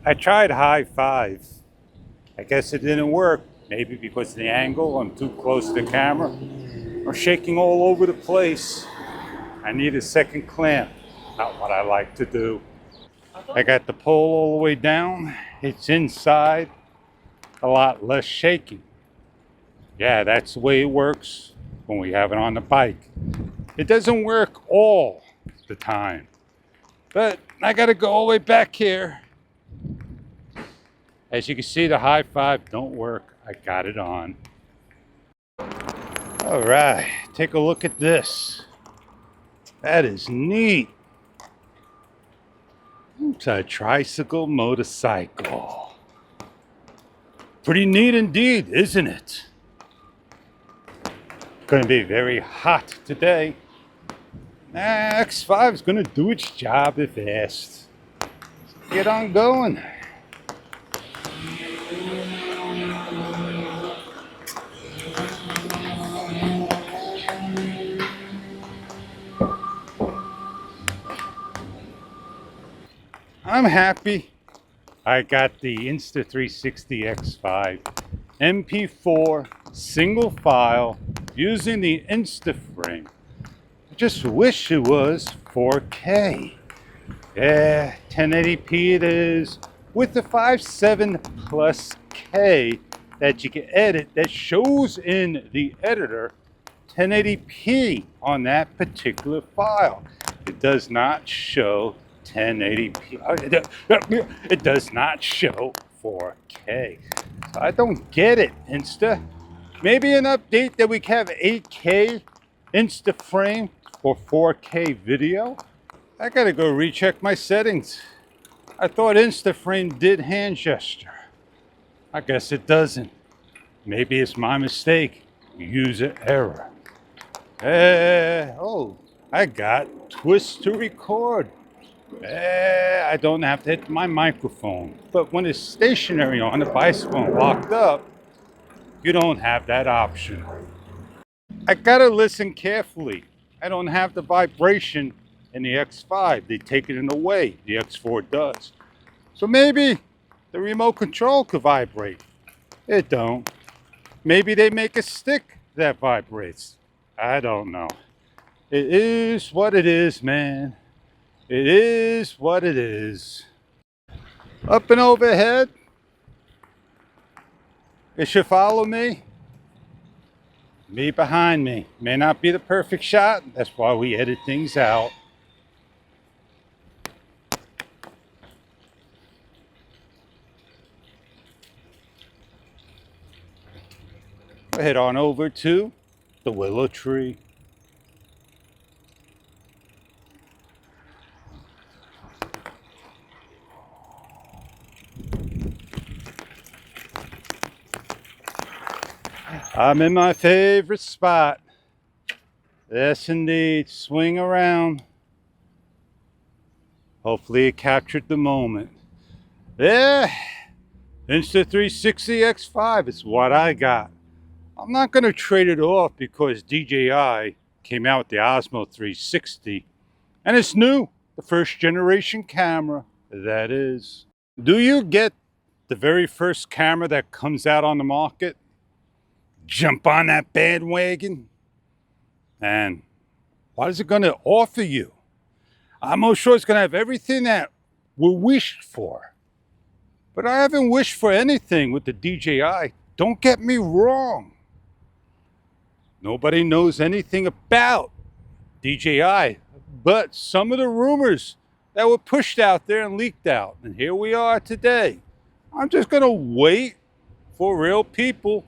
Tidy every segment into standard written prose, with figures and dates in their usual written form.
I tried high five. I guess it didn't work. Maybe because of the angle, I'm too close to the camera. I'm shaking all over the place. I need a second clamp. Not what I like to do. I got the pole all the way down. It's inside. A lot less shaking. Yeah, that's the way it works when we have it on the bike. It doesn't work all the time. But I gotta go all the way back here. As you can see, the high five don't work. I got it on. All right, take a look at this. That is neat. It's a tricycle motorcycle. Pretty neat indeed, isn't it? Going to be very hot today. X5 is going to do its job if asked. Get on going. I'm happy. I got the Insta360 X5 MP4 single file using the InstaFrame. I just wish it was 4K. Yeah, 1080p it is, with the 5.7 plus K that you can edit that shows in the editor 1080p on that particular file. It does not show 1080p. It does not show 4K. So I don't get it, Insta. Maybe an update that we can have 8K InstaFrame for 4K video. I gotta go recheck my settings. I thought InstaFrame did hand gesture. I guess it doesn't. Maybe it's my mistake. User error. Oh, I got twist to record. I don't have to hit my microphone. But when it's stationary on the bicycle and locked up, you don't have that option. I gotta listen carefully. I don't have the vibration in the X5. They take it away. The X4 does. So maybe the remote control could vibrate. It don't. Maybe they make a stick that vibrates. I don't know. It is what it is, man. It is what it is. Up and overhead. It should follow me. Me behind me. May not be the perfect shot. That's why we edit things out. We'll head on over to the willow tree. I'm in my favorite spot. Yes, indeed. Swing around. Hopefully it captured the moment. Yeah. Insta360 X5 is what I got. I'm not going to trade it off because DJI came out with the Osmo 360. And it's new. The first generation camera, that is. Do you get the very first camera that comes out on the market? Jump on that bandwagon? And what is it going to offer you? I'm not sure it's going to have everything that we wished for. But I haven't wished for anything with the DJI. Don't get me wrong. Nobody knows anything about DJI, but some of the rumors that were pushed out there and leaked out. And here we are today. I'm just going to wait for real people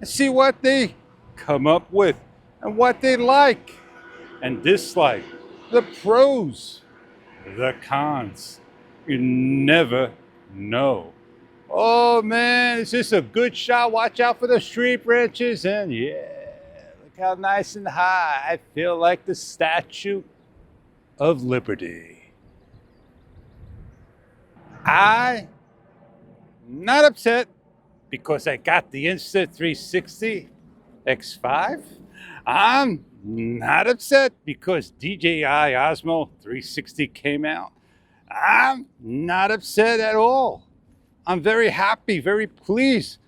and see what they come up with and what they like and dislike. The pros, the cons. You never know. Oh man, is this a good shot? Watch out for the tree branches. And yeah, look how nice and high. I feel like the Statue of Liberty. I'm not upset because I got the Insta360 X5. I'm not upset because DJI Osmo 360 came out. I'm not upset at all. I'm very happy, very pleased.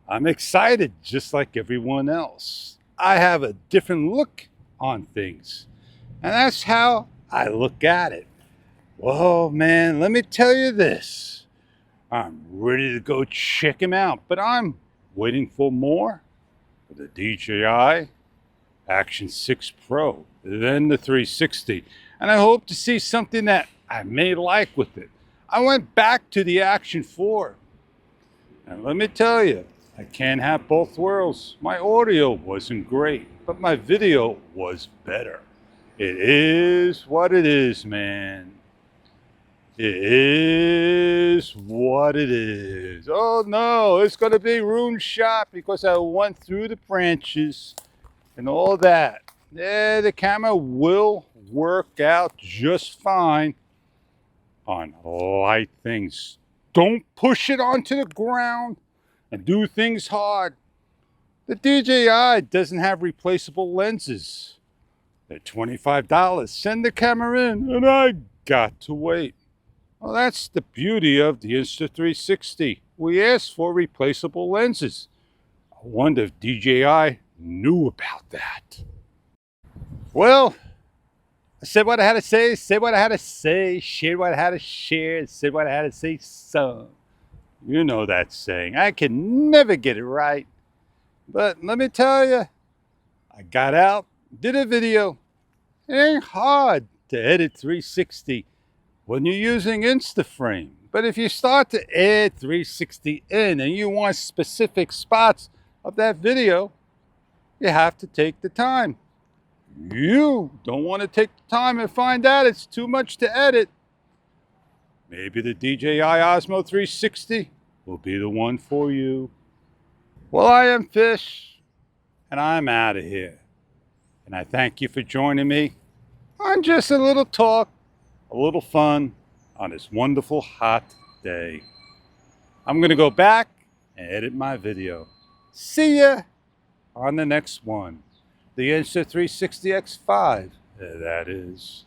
I'm excited just like everyone else. I have a different look on things. And that's how I look at it. Well, man, let me tell you this. I'm ready to go check him out, but I'm waiting for more for the DJI Action 6 Pro, then the 360. And I hope to see something that I may like with it. I went back to the Action 4. And let me tell you, I can't have both worlds. My audio wasn't great, but my video was better. It is what it is, man. It is what it is. Oh no, it's going to be ruined shot because I went through the branches and all that. Yeah, the camera will work out just fine on light things. Don't push it onto the ground and do things hard. The DJI doesn't have replaceable lenses. They're $25. Send the camera in, and I got to wait. Well, that's the beauty of the Insta360. We asked for replaceable lenses. I wonder if DJI knew about that. Well, I said what I had to say, said what I had to say, shared what I had to share, said what I had to say, so. You know that saying. I can never get it right. But let me tell you, I got out, did a video. It ain't hard to edit 360 when you're using Instaframe. But if you start to add 360 in and you want specific spots of that video, you have to take the time. You don't want to take the time and find out it's too much to edit. Maybe the DJI Osmo 360 will be the one for you. Well, I am Fish, and I'm out of here. And I thank you for joining me on just a little talk, a little fun on this wonderful hot day. I'm going to go back and edit my video. See ya on the next one. The Insta360 X5, that is.